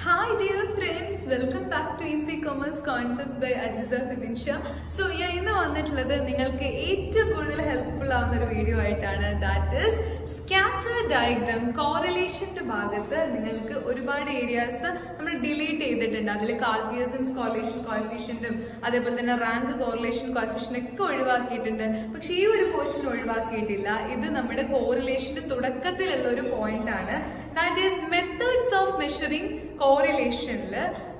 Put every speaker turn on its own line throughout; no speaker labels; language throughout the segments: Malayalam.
Hi dear friends, welcome back to Easy Commerce Concepts by Ajiza Fibinsha. So ഞാൻ ഇന്ന് വന്നിട്ടുള്ളത് നിങ്ങൾക്ക് ഏറ്റവും കൂടുതൽ ഹെൽപ്ഫുൾ ആവുന്ന ഒരു വീഡിയോ ആയിട്ടാണ്. ദാറ്റ് ഈസ് സ്കാറ്റർ ഡയഗ്രാം കോറിലേഷന്റെ ഭാഗത്ത് നിങ്ങൾക്ക് ഒരുപാട് ഏരിയാസ് നമ്മൾ ഡിലീറ്റ് ചെയ്തിട്ടുണ്ട്. അതിൽ കാൾ പിയേഴ്സൺസ് കോറിലേഷൻ കോഎഫിഷ്യന്റും അതേപോലെ തന്നെ റാങ്ക് കോറിലേഷൻ കോഎഫിഷ്യന്റ് ഒക്കെ ഒഴിവാക്കിയിട്ടുണ്ട്. പക്ഷെ ഈ ഒരു പോർഷൻ ഒഴിവാക്കിയിട്ടില്ല. ഇത് നമ്മുടെ കോറിലേഷന്റെ തുടക്കത്തിലുള്ള ഒരു പോയിന്റ് ആണ്. That is methods of measuring കോറിലേഷനിൽ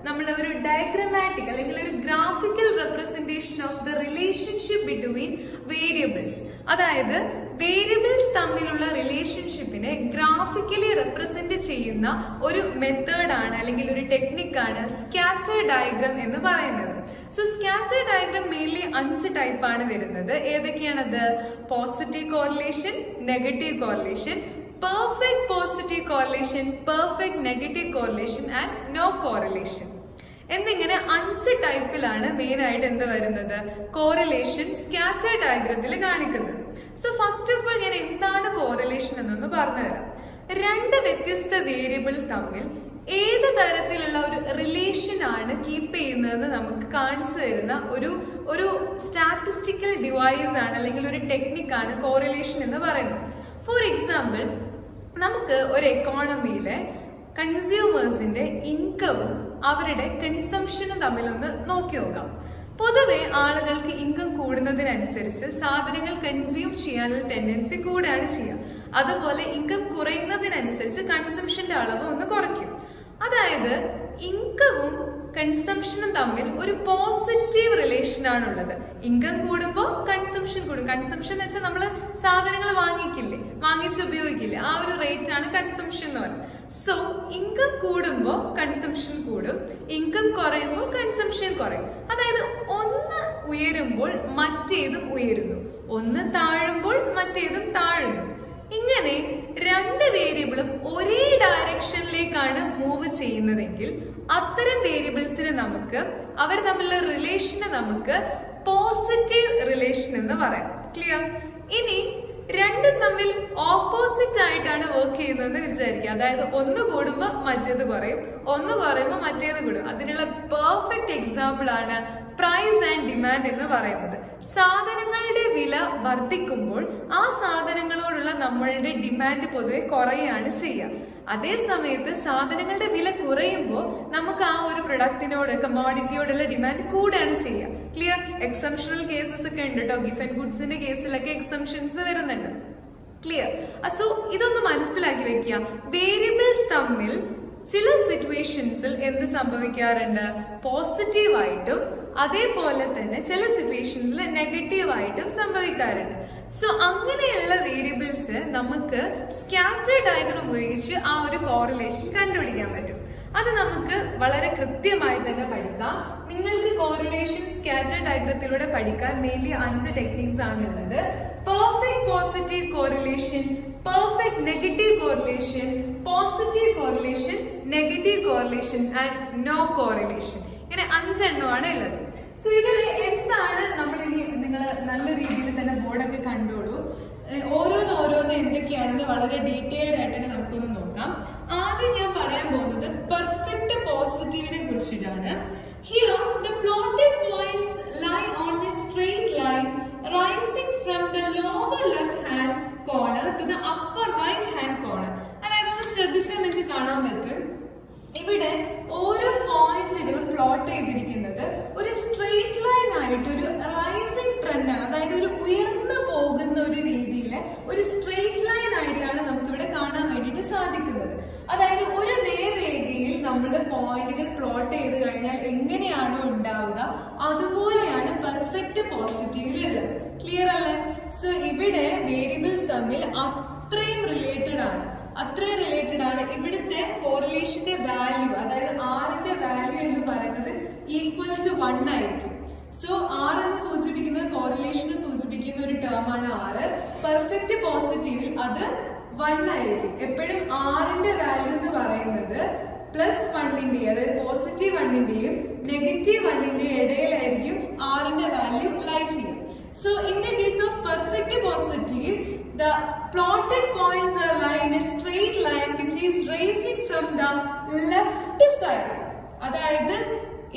നമ്മൾ ഒരു ഡയഗ്രമാറ്റിക് അല്ലെങ്കിൽ ഒരു graphical representation of the relationship between variables, അതായത് വേരിയബിൾസ് തമ്മിലുള്ള റിലേഷൻഷിപ്പിനെ ഗ്രാഫിക്കലി റെപ്രസെന്റ് ചെയ്യുന്ന ഒരു മെത്തേഡാണ് അല്ലെങ്കിൽ ഒരു ടെക്നിക്കാണ് സ്കാറ്റർ ഡയഗ്രാം എന്ന് പറയുന്നത്. സോ സ്കാറ്റർ ഡയഗ്രാം മെയിൻലി 5 ടൈപ്പാണ് വരുന്നത്. ഏതൊക്കെയാണത്? Positive correlation, negative correlation, perfect positive correlation, perfect negative correlation and no correlation എന്നിങ്ങനെ 5 ടൈപ്പിലാണ് മെയിൻ ആയിട്ട് എന്ത് വരുന്നത്, കോറിലേഷൻ സ്കാറ്റർ ഡയഗ്രത്തിൽ കാണിക്കുന്നത്. സോ ഫസ്റ്റ് ഓഫ് ഓൾ ഞാൻ എന്താണ് കോറിലേഷൻ എന്നൊന്ന് പറഞ്ഞുതരാം. 2 വ്യത്യസ്ത വേരിയബിൾ തമ്മിൽ ഏത് തരത്തിലുള്ള ഒരു റിലേഷൻ ആണ് കീപ്പ് ചെയ്യുന്നതെന്ന് നമുക്ക് കാണിച്ചു തരുന്ന ഒരു സ്റ്റാറ്റിസ്റ്റിക്കൽ ഡിവൈസ് ആണ് അല്ലെങ്കിൽ ഒരു ടെക്നിക്കാണ് കോറിലേഷൻ എന്ന് പറയുന്നത്. ഫോർ എക്സാമ്പിൾ, നമുക്ക് ഒരു എക്കോണമിയിലെ കൺസ്യൂമേഴ്സിന്റെ ഇൻകവും അവരുടെ കൺസംഷനും തമ്മിലൊന്ന് നോക്കി നോക്കാം. പൊതുവെ ആളുകൾക്ക് ഇൻകം കൂടുന്നതിനനുസരിച്ച് സാധനങ്ങൾ കൺസ്യൂം ചെയ്യാനുള്ള ടെൻഡൻസി കൂടുകയാണ് ചെയ്യുക. അതുപോലെ ഇൻകം കുറയുന്നതിനനുസരിച്ച് കൺസംഷന്റെ അളവ് ഒന്ന് കുറയ്ക്കും. അതായത് ഇൻകവും കൺസംഷനും തമ്മിൽ ഒരു പോസിറ്റീവ് റിലേഷൻ ആണുള്ളത്. ഇൻകം കൂടുമ്പോൾ കൺസംഷൻ കൂടും. കൺസംഷൻ എന്ന് വെച്ചാൽ നമ്മൾ സാധനങ്ങൾ വാങ്ങിച്ച് ഉപയോഗിക്കില്ലേ, ആ ഒരു റേറ്റ് ആണ് കൺസംഷൻ എന്ന് പറയുന്നത്. സോ ഇൻകം കൂടുമ്പോൾ കൺസംഷൻ കൂടും, ഇൻകം കുറയുമ്പോൾ കൺസംഷൻ കുറയും. അതായത് ഒന്ന് ഉയരുമ്പോൾ മറ്റേതും ഉയരുന്നു, ഒന്ന് താഴുമ്പോൾ മറ്റേതും താഴുന്നു. ഇങ്ങനെ 2 വേരിയബിളും ഒരേ ഡയറക്ഷനിലേക്കാണ് മൂവ് ചെയ്യുന്നതെങ്കിൽ അത്തരം വേരിയബിൾസിന് അവർ തമ്മിലുള്ള റിലേഷന് നമുക്ക് പോസിറ്റീവ് റിലേഷൻ എന്ന് പറയാം. ക്ലിയർ? ഇനി 2 തമ്മിൽ ഓപ്പോസിറ്റ് ആയിട്ടാണ് വർക്ക് ചെയ്യുന്നതെന്ന് വിചാരിക്കുക. അതായത് ഒന്ന് കൂടുമ്പോൾ മറ്റേത് കുറയും, ഒന്ന് കുറയുമ്പോൾ മറ്റേത് കൂടും. അതിനുള്ള പെർഫെക്റ്റ് എക്സാമ്പിൾ ആണ് പ്രൈസ് ആൻഡ് ഡിമാൻഡ് എന്ന് പറയുന്നത്. സാധനങ്ങളുടെ വില വർദ്ധിക്കുമ്പോൾ ആ സാധനങ്ങളോടുള്ള നമ്മളുടെ ഡിമാൻഡ് പൊതുവെ കുറയുകയാണ് ചെയ്യുക. അതേ സമയത്ത് സാധനങ്ങളുടെ വില കുറയുമ്പോൾ നമുക്ക് ആ ഒരു പ്രൊഡക്റ്റിനോട് കമ്മോഡിറ്റിയോടുള്ള ഡിമാൻഡ് കൂടുകയാണ് ചെയ്യുക. ക്ലിയർ? എക്സംഷണൽ കേസസ് ഒക്കെ ഉണ്ട് കേട്ടോ. ഗിഫ് ആൻഡ് ഗുഡ്സിന്റെ കേസിലൊക്കെ എക്സംഷൻസ് വരുന്നുണ്ട്. ക്ലിയർ? സോ ഇതൊന്ന് മനസ്സിലാക്കി വെക്കുക. വേരിയബിൾസ് തമ്മിൽ ചില സിറ്റുവേഷൻസിൽ എന്ത് സംഭവിക്കാറുണ്ട്? പോസിറ്റീവായിട്ടും അതേപോലെ തന്നെ ചില സിറ്റുവേഷൻസിൽ നെഗറ്റീവായിട്ടും സംഭവിക്കാറുണ്ട്. സോ അങ്ങനെയുള്ള വേരിയബിൾസ് നമുക്ക് സ്കാറ്റർ ഡയഗ്രം ഉപയോഗിച്ച് ആ ഒരു കോറിലേഷൻ കണ്ടുപിടിക്കാൻ പറ്റും. അത് നമുക്ക് വളരെ കൃത്യമായി തന്നെ പഠിക്കാം. നിങ്ങൾക്ക് കോറിലേഷൻ സ്കാറ്റർ ഡയഗ്രത്തിലൂടെ പഠിക്കാൻ മെയിൻലി 5 ടെക്നിക്സ് ആണുള്ളത്. Perfect positive correlation, perfect negative correlation, positive correlation, negative correlation and no correlation. ഇങ്ങനെ 5 എണ്ണമാണ് ഉള്ളത്. സോ ഇതിൽ എന്താണ് നമ്മൾ ഇനി നിങ്ങൾ നല്ല രീതിയിൽ തന്നെ ബോർഡൊക്കെ കണ്ടോളൂ. ഓരോന്ന് എന്തൊക്കെയാണെന്ന് വളരെ ഡീറ്റെയിൽഡ് ആയിട്ട് തന്നെ നമുക്കൊന്ന് നോക്കാം. ആദ്യം ഞാൻ പറയാൻ പോകുന്നത് പെർഫെക്റ്റ് പോസിറ്റീവിനെ കുറിച്ചിട്ടാണ്. Here the plotted points lie on a straight line rising from the lower left hand corner to the upper right hand corner. അതായത് ഒന്ന് ശ്രദ്ധിച്ചാൽ നിങ്ങൾക്ക് കാണാൻ പറ്റും, ഇവിടെ ഓരോ പോയിന്റിനും പ്ലോട്ട് ചെയ്തിരിക്കുന്നത് ഒരു സ്ട്രെയിറ്റ് ലൈൻ ആയിട്ട് ഒരു റൈസിംഗ് ട്രെൻഡ് ആണ്. അതായത് ഒരു ഉയർന്നു പോകുന്ന ഒരു രീതിയിൽ ഒരു സ്ട്രെയിറ്റ് ലൈൻ ആയിട്ടാണ് നമുക്ക് ഇവിടെ കാണാൻ വേണ്ടിയിട്ട് സാധിക്കുന്നത്. അതായത് ഒരു നേർരേഖയിൽ നമ്മൾ പോയിന്റുകൾ പ്ലോട്ട് ചെയ്ത് കഴിഞ്ഞാൽ എങ്ങനെയാണോ ഉണ്ടാവുക അതുപോലെയാണ് പെർഫെക്റ്റ് പോസിറ്റീവിലുള്ളത്. ക്ലിയർ അല്ലേ? സോ ഇവിടെ വേരിയബിൾസ് തമ്മിൽ അത്രയും റിലേറ്റഡ് ആണ്. ഇവിടുത്തെ കോറിലേഷന്റെ വാല്യൂ, അതായത് ആറിന്റെ വാല്യൂ എന്ന് പറയുന്നത് ഈക്വൽ ടു 1 ആയിരിക്കും. സോ ആർ എന്ന് സൂചിപ്പിക്കുന്നത് കോറിലേഷനെ സൂചിപ്പിക്കുന്ന ഒരു ടേം ആണ് 6. പെർഫെക്റ്റ് പോസിറ്റീവിൽ അത് 1 ആയിരിക്കും. എപ്പോഴും ആറിന്റെ വാല്യൂ എന്ന് പറയുന്നത് +1ന്റെ, അതായത് പോസിറ്റീവ് 1ന്റെയും നെഗറ്റീവ് 1ന്റെയും ഇടയിലായിരിക്കും ആറിന്റെ വാല്യൂ ലൈ ചെയ്യും. So in the case of perfect positive, the plotted points are lie in a straight line which is raising from the left side, അതായത്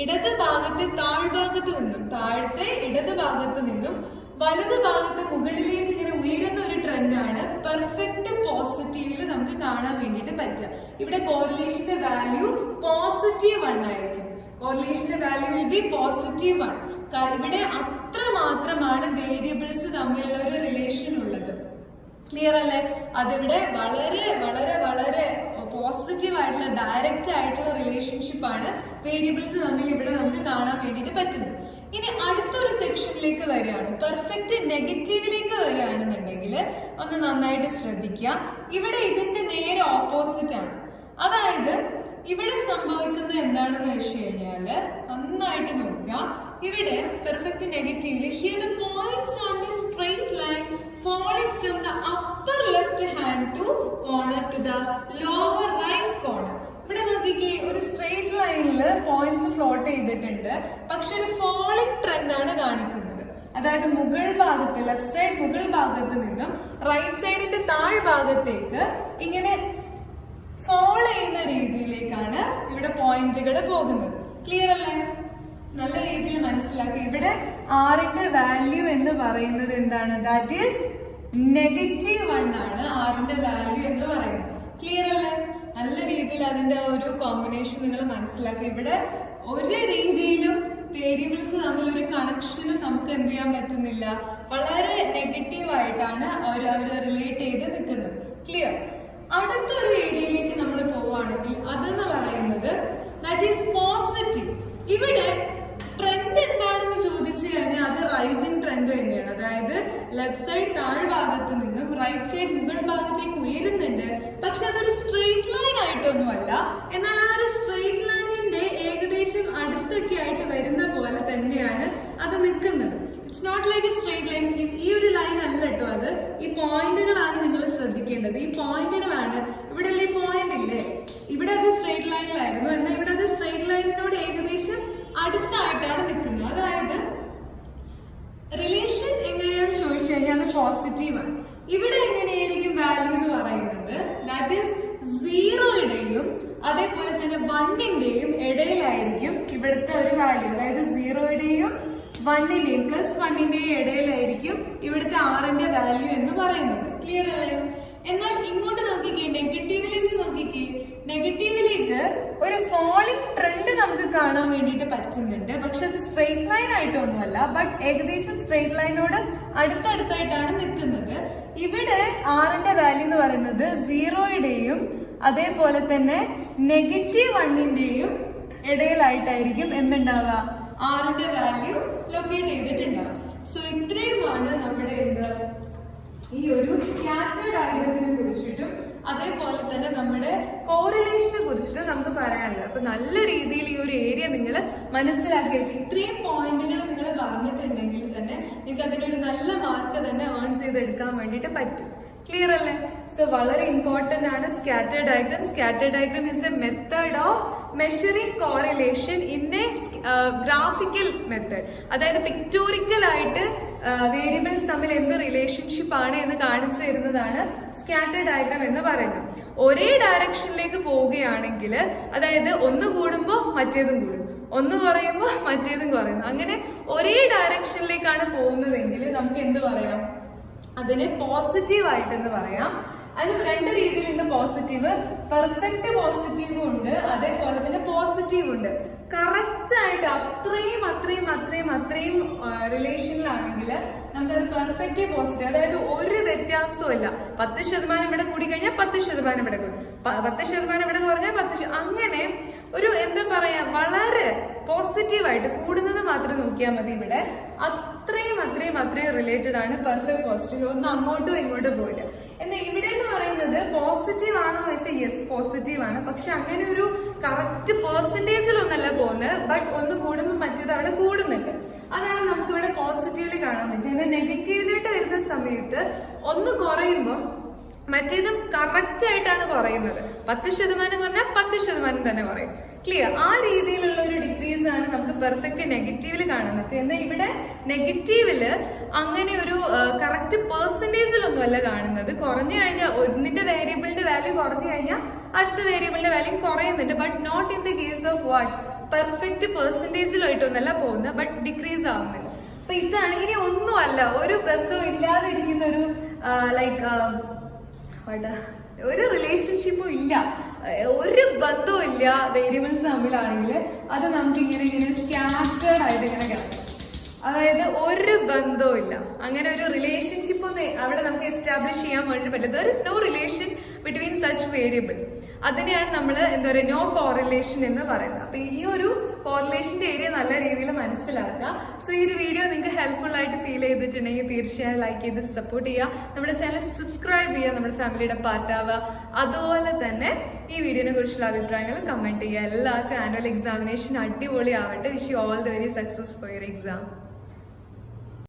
ഇടത് ഭാഗത്തെ താഴ്ഭാഗത്ത് നിന്നും, താഴത്തെ ഇടത് ഭാഗത്ത് നിന്നും വലത് ഭാഗത്ത് മുകളിലേക്ക് ഇങ്ങനെ ഉയരുന്ന ഒരു ട്രെൻഡാണ് പെർഫെക്റ്റ് പോസിറ്റീവില് നമുക്ക് കാണാൻ വേണ്ടിയിട്ട് പറ്റുക. ഇവിടെ കോറിലേഷന്റെ വാല്യൂ +1 ആയിരിക്കും. കോറിലേഷന്റെ വാല്യൂ വിൽ ബി +1. ഇവിടെ അത്ര മാത്രമാണ് വേരിയബിൾസ് തമ്മിലുള്ള ഒരു റിലേഷൻ ഉള്ളത്. ക്ലിയർ അല്ലേ? അതിവിടെ വളരെ വളരെ വളരെ പോസിറ്റീവ് ആയിട്ടുള്ള ഡയറക്റ്റ് ആയിട്ടുള്ള റിലേഷൻഷിപ്പ് ആണ് വേരിയബിൾസ് തമ്മിൽ ഇവിടെ നമുക്ക് കാണാൻ വേണ്ടിയിട്ട് പറ്റുന്നത്. ഇനി അടുത്തൊരു സെക്ഷനിലേക്ക് വരികയാണ്, പെർഫെക്റ്റ് നെഗറ്റീവിലേക്ക് വരികയാണെന്നുണ്ടെങ്കിൽ ഒന്ന് നന്നായിട്ട് ശ്രദ്ധിക്കുക. ഇവിടെ ഇതിന്റെ നേരെ ഓപ്പോസിറ്റ് ആണ്. അതായത് ഇവിടെ സംഭവിക്കുന്നത് എന്താണെന്ന് വെച്ച് കഴിഞ്ഞാല് നന്നായിട്ട് നോക്കുക. ഇവിടെ പെർഫെക്റ്റ് നെഗറ്റീവില് here the points on the straight line falling from the upper left hand to corner to the lower right corner. ഇവിടെ നോക്കിക്കേ, ഒരു സ്ട്രെയിറ്റ് ലൈനിൽ പോയിന്റ്സ് ഫ്ലോട്ട് ചെയ്തിട്ടുണ്ട്, പക്ഷെ ഒരു ഫോളിംഗ് ട്രെൻഡ് ആണ് കാണിക്കുന്നത്. അതായത് മുകൾ ഭാഗത്ത്, ലെഫ്റ്റ് സൈഡ് മുകൾ ഭാഗത്ത് നിന്നും റൈറ്റ് സൈഡിന്റെ താഴ്ഭാഗത്തേക്ക് ഇങ്ങനെ ഫോൾ ചെയ്യുന്ന രീതിയിലേക്കാണ് ഇവിടെ പോയിന്റുകൾ പോകുന്നത്. ക്ലിയർ അല്ലേ? നല്ല രീതിയിൽ മനസ്സിലാക്കി. ഇവിടെ ആറിന്റെ വാല്യൂ എന്ന് പറയുന്നത് എന്താണ്? ദാറ്റ് ഈസ് -1 ആണ് ആറിന്റെ വാല്യൂ എന്ന് പറയുന്നത്. ക്ലിയർ അല്ലേ? നല്ല രീതിയിൽ അതിന്റെ ഒരു കോമ്പിനേഷൻ നിങ്ങൾ മനസ്സിലാക്കി. ഇവിടെ ഒരു രീതിയിലും വേരിയബിൾസ് തമ്മിൽ ഒരു കണക്ഷനും നമുക്ക് എന്ത് ചെയ്യാൻ പറ്റുന്നില്ല. വളരെ നെഗറ്റീവ് ആയിട്ടാണ് അവര് റിലേറ്റ് ചെയ്ത് നിൽക്കുന്നത്. ക്ലിയർ? അടുത്തൊരു ഏരിയയിലേക്ക് നമ്മൾ പോവുകയാണെങ്കിൽ അതെന്ന് പറയുന്നത് ദാറ്റ് ഈസ് പോസിറ്റീവ്. ഇവിടെ ട്രെൻഡ് എന്താണെന്ന് ചോദിച്ചു കഴിഞ്ഞാൽ അത് റൈസിംഗ് ട്രെൻഡ് തന്നെയാണ്. അതായത് ലെഫ്റ്റ് സൈഡ് താഴ്ഭാഗത്ത് നിന്നും റൈറ്റ് സൈഡ് മുകൾ ഭാഗത്തേക്ക് ഉയരുന്നുണ്ട്, പക്ഷെ അതൊരു സ്ട്രെയിറ്റ് ലൈൻ ആയിട്ടൊന്നുമല്ല. എന്നാൽ ആ ഒരു സ്ട്രെയിറ്റ് ലൈനിന്റെ ഏകദേശം അടുത്തൊക്കെ ആയിട്ട് വരുന്ന പോലെ തന്നെയാണ് അത് നിൽക്കുന്നത്. It's not like a straight line. ഈ ഒരു ലൈൻ അല്ല കേട്ടോ അത്. ഈ പോയിന്റുകളാണ് നിങ്ങൾ ശ്രദ്ധിക്കേണ്ടത്. ഈ പോയിന്റുകളാണ്. ഇവിടെ ഈ പോയിന്റ് ഇല്ലേ, ഇവിടെ അത് സ്ട്രെയിറ്റ് ലൈനിലായിരുന്നു, എന്നാൽ ഇവിടെ അത് സ്ട്രെയിറ്റ് ലൈനിനോട് ഏകദേശം അടുത്തായിട്ടാണ് നിൽക്കുന്നത്. അതായത് റിലേഷൻ എങ്ങനെയാണെന്ന് ചോദിച്ചു കഴിഞ്ഞാൽ അത് പോസിറ്റീവാണ്. ഇവിടെ എങ്ങനെയായിരിക്കും വാല്യൂ എന്ന് പറയുന്നത്? ദാറ്റ് ഈസ് 0യുടെയും അതേപോലെ തന്നെ 1ന്റെയും ഇടയിലായിരിക്കും ഇവിടുത്തെ ഒരു വാല്യൂ. അതായത് 0യുടെയും 1ന്റെയും +1ന്റെയും ഇടയിലായിരിക്കും ഇവിടുത്തെ ആറിന്റെ വാല്യൂ എന്ന് പറയുന്നത്. ക്ലിയർ അല്ലേ? എന്നാൽ ഇങ്ങോട്ട് നോക്കിക്കേ, നെഗറ്റീവിലേക്ക് നോക്കിക്കേ. നെഗറ്റീവിലേക്ക് ഒരു ഫോളിംഗ് ട്രെൻഡ് നമുക്ക് കാണാൻ വേണ്ടിയിട്ട് പറ്റുന്നുണ്ട്, പക്ഷെ അത് സ്ട്രെയിറ്റ് ലൈൻ ആയിട്ടൊന്നുമല്ല, ബട്ട് ഏകദേശം സ്ട്രെയിറ്റ് ലൈനോട് അടുത്തടുത്തായിട്ടാണ് നിൽക്കുന്നത്. ഇവിടെ ആറിന്റെ വാല്യൂ എന്ന് പറയുന്നത് 0യുടെയും അതേപോലെ തന്നെ -1ന്റെയും ഇടയിലായിട്ടായിരിക്കും എന്തുണ്ടാവുക, ആറിന്റെ വാല്യൂ ലൊക്കേറ്റ് ചെയ്തിട്ടുണ്ടാവും. സോ ഇത്രയുമാണ് നമ്മുടെ ഈ ഒരു സ്കാറ്റേർഡ് ഡയഗ്രത്തിനെ കുറിച്ചിട്ടും അതേപോലെ തന്നെ നമ്മുടെ കോറിലേഷനെ കുറിച്ചിട്ടും നമുക്ക് പറയാനുള്ളത്. അപ്പൊ നല്ല രീതിയിൽ ഈ ഒരു ഏരിയ നിങ്ങൾ മനസ്സിലാക്കിയിട്ട് ഇത്രയും പോയിന്റുകൾ നിങ്ങൾ പറഞ്ഞിട്ടുണ്ടെങ്കിൽ തന്നെ നിങ്ങൾക്ക് അതിനൊരു നല്ല മാർക്ക് തന്നെ ഏൺ ചെയ്തെടുക്കാൻ വേണ്ടിയിട്ട് പറ്റും. ക്ലിയർ അല്ലേ? സോ വളരെ ഇമ്പോർട്ടന്റ് ആണ് scattered diagram. Scattered diagram is A method of measuring correlation in A graphical method. അതായത് പിക്ടോറിക്കൽ ആയിട്ട് വേരിയബിൾസ് തമ്മിൽ എന്ത് റിലേഷൻഷിപ്പ് ആണ് എന്ന് കാണിച്ചു തരുന്നതാണ് സ്കാറ്റേർഡ് ഡയഗ്രം എന്ന് പറയുന്നത്. ഒരേ ഡയറക്ഷനിലേക്ക് പോവുകയാണെങ്കിൽ, അതായത് ഒന്ന് കൂടുമ്പോൾ മറ്റേതും കൂടും, ഒന്ന് കുറയുമ്പോൾ മറ്റേതും കുറയുന്നു, അങ്ങനെ ഒരേ ഡയറക്ഷനിലേക്കാണ് പോകുന്നതെങ്കിൽ നമുക്ക് എന്ത് പറയാം? അതിനെ പോസിറ്റീവ് ആയിട്ടെന്ന് പറയാം. അതിന് രണ്ട് രീതിയിലുണ്ട് പോസിറ്റീവ്. പെർഫെക്റ്റ് പോസിറ്റീവും ഉണ്ട്, അതേപോലെ തന്നെ പോസിറ്റീവ് ഉണ്ട്. കറക്റ്റ് ആയിട്ട് അത്രയും റിലേഷനിലാണെങ്കിൽ നമുക്കത് പെർഫെക്റ്റ് പോസിറ്റീവ്, അതായത് ഒരു വ്യത്യാസവും ഇല്ല. 10% ഇവിടെ കൂടി കഴിഞ്ഞാൽ 10% ഇവിടെ കൂടും, 10% ഇവിടെ കുറഞ്ഞാൽ 10%. അങ്ങനെ ഒരു എന്താ പറയാ, വളരെ പോസിറ്റീവായിട്ട് കൂടുന്നത് മാത്രം നോക്കിയാൽ മതി. ഇവിടെ അത്രയും റിലേറ്റഡ് ആണ് പെർഫെക്റ്റ് പോസിറ്റീവ്. ഒന്ന് അങ്ങോട്ടും ഇങ്ങോട്ടും പോയില്ല. എന്നാൽ ഇവിടെ എന്ന് പറയുന്നത് പോസിറ്റീവ് ആണോ എന്ന് വെച്ചാൽ യെസ് പോസിറ്റീവ് ആണ്, പക്ഷെ അങ്ങനെ ഒരു കറക്റ്റ് പെർസെന്റേജിലൊന്നല്ല പോകുന്നത്. ബട്ട് ഒന്ന് കൂടുമ്പോൾ മറ്റേത് അവിടെ കൂടുന്നുണ്ട്. അതാണ് നമുക്ക് ഇവിടെ പോസിറ്റീവില് കാണാൻ പറ്റും. എന്നാൽ നെഗറ്റീവിലോട്ട് വരുന്ന സമയത്ത് ഒന്ന് കുറയുമ്പോൾ മറ്റേതും കറക്റ്റ് ആയിട്ടാണ് കുറയുന്നത്. 10% കുറഞ്ഞാൽ 10% തന്നെ കുറയും. ക്ലിയർ? ആ രീതിയിലുള്ള ഒരു ഡിക്രീസ് ആണ് നമുക്ക് പെർഫെക്റ്റ് നെഗറ്റീവില് കാണാൻ പറ്റും. എന്നാൽ ഇവിടെ നെഗറ്റീവില് അങ്ങനെ ഒരു കറക്റ്റ് പെർസെന്റേജിലൊന്നും അല്ല കാണുന്നത്. കുറഞ്ഞു കഴിഞ്ഞാൽ ഒന്നിന്റെ വേരിയബിളിന്റെ വാല്യൂ കുറഞ്ഞു കഴിഞ്ഞാൽ അടുത്ത വേരിയബിളിന്റെ വാല്യൂ കുറയുന്നുണ്ട്. But not in the case of what, perfect പെർസെന്റേജിലായിട്ടൊന്നല്ല പോകുന്നത്, ബട്ട് ഡിക്രീസ് ആവുന്നുണ്ട്. അപ്പൊ ഇതാണ്. ഇനി ഒന്നുമല്ല, ഒരു ബന്ധവും ഇല്ലാതെ ഇരിക്കുന്ന ഒരു ഒരു റിലേഷൻഷിപ്പും ഇല്ല, ഒരു ബന്ധവും ഇല്ല വേരിയബിൾസ് തമ്മിലാണെങ്കിൽ അത് നമുക്ക് ഇങ്ങനെ സ്കാറ്റേർഡ് ആയിട്ട് ഇങ്ങനെ കിടക്കും. അതായത് ഒരു ബന്ധവും ഇല്ല, അങ്ങനെ ഒരു റിലേഷൻഷിപ്പ് ഒന്നും അവിടെ നമുക്ക് എസ്റ്റാബ്ലിഷ് ചെയ്യാൻ വേണ്ടി പറ്റില്ല. There is no relation between such variable. അതിനെയാണ് നമ്മൾ എന്താ പറയുക, നോ കോറിലേഷൻ എന്ന് പറയുന്നത്. അപ്പൊ ഈ ഒരു കോറിലേഷന്റെ ഏരിയ നല്ല രീതിയിൽ മനസ്സിലാക്കുക. സോ ഈ ഒരു വീഡിയോ നിങ്ങൾക്ക് ഹെൽപ്ഫുൾ ആയിട്ട് ഫീൽ ചെയ്തിട്ടുണ്ടെങ്കിൽ തീർച്ചയായും ലൈക്ക് ചെയ്ത് സപ്പോർട്ട് ചെയ്യുക. നമ്മുടെ ചാനൽ സബ്സ്ക്രൈബ് ചെയ്യുക, നമ്മുടെ ഫാമിലിയുടെ പാർട്ടാവുക. അതുപോലെ തന്നെ ഈ വീഡിയോനെ കുറിച്ചുള്ള അഭിപ്രായങ്ങൾ കമന്റ് ചെയ്യുക. എല്ലാവർക്കും ആനുവൽ എക്സാമിനേഷൻ അടിപൊളി ആവട്ടെ. Wish you all the very success for your exam.